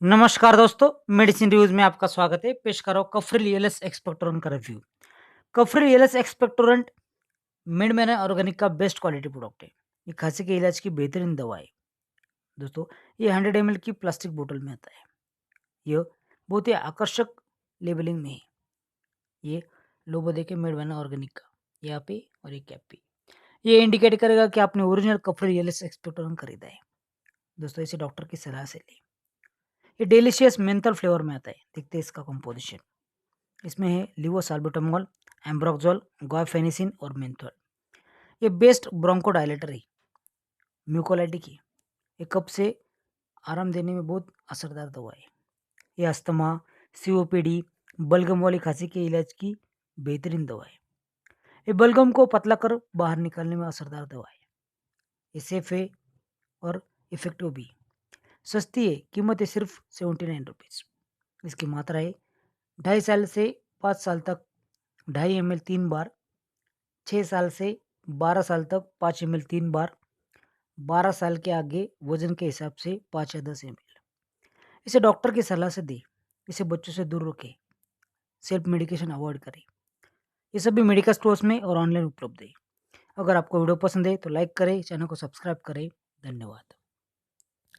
नमस्कार दोस्तों, medicine reviews में आपका स्वागत है। पेश करो कफरिल एलएस एक्सपेक्टोरेंट का रिव्यू। कफरिल एलएस एक्सपेक्टोरेंट मिडमैन ऑर्गेनिक का बेस्ट क्वालिटी प्रोडक्ट है। ये खांसी के इलाज की बेहतरीन दवा है। दोस्तों, ये 100 ml की प्लास्टिक बोतल में आता है। यह बहुत ही आकर्षक लेबलिंग में है। ये लोगो देखे मिडमैन ऑर्गेनिक का यहाँ पे और ये कैप पे। ये इंडिकेट करेगा कि आपने ओरिजिनल कफरिल एलएस एक्सपेक्टोरेंट खरीदा है। दोस्तों, इसे डॉक्टर की सलाह से लें। ये डिलीशियस मेंथल फ्लेवर में आता है। देखते हैं इसका कंपोजिशन। इसमें है लिवोसाल्बुटामोल, एम्ब्रोक्सोल, गुआफेनिसिन और मेंथोल। ये बेस्ट ब्रोंकोडायलेटर है, म्यूकोलाइटिक है। ये कफ से आराम देने में बहुत असरदार दवा है। ये अस्थमा, सीओपीडी, बलगम वाली खांसी के इलाज की बेहतरीन दवा है। ये बलगम को पतला कर बाहर निकालने में असरदार दवा है। ये सेफ है और इफेक्टिव भी। सस्ती है, कीमत है सिर्फ 79 रुपीज़। इसकी मात्रा है 2.5 साल से 5 साल तक 2.5 ml 3 बार, 6 साल से 12 साल तक 5 ml 3 बार, 12 साल के आगे वजन के हिसाब से 5 या 10 ml। इसे डॉक्टर की सलाह से दें। इसे बच्चों से दूर रखें। सेल्फ मेडिकेशन अवॉइड करें। ये सभी मेडिकल स्टोर्स में और ऑनलाइन उपलब्ध है। अगर आपको वीडियो पसंद है तो लाइक करें, चैनल को सब्सक्राइब करें। धन्यवाद।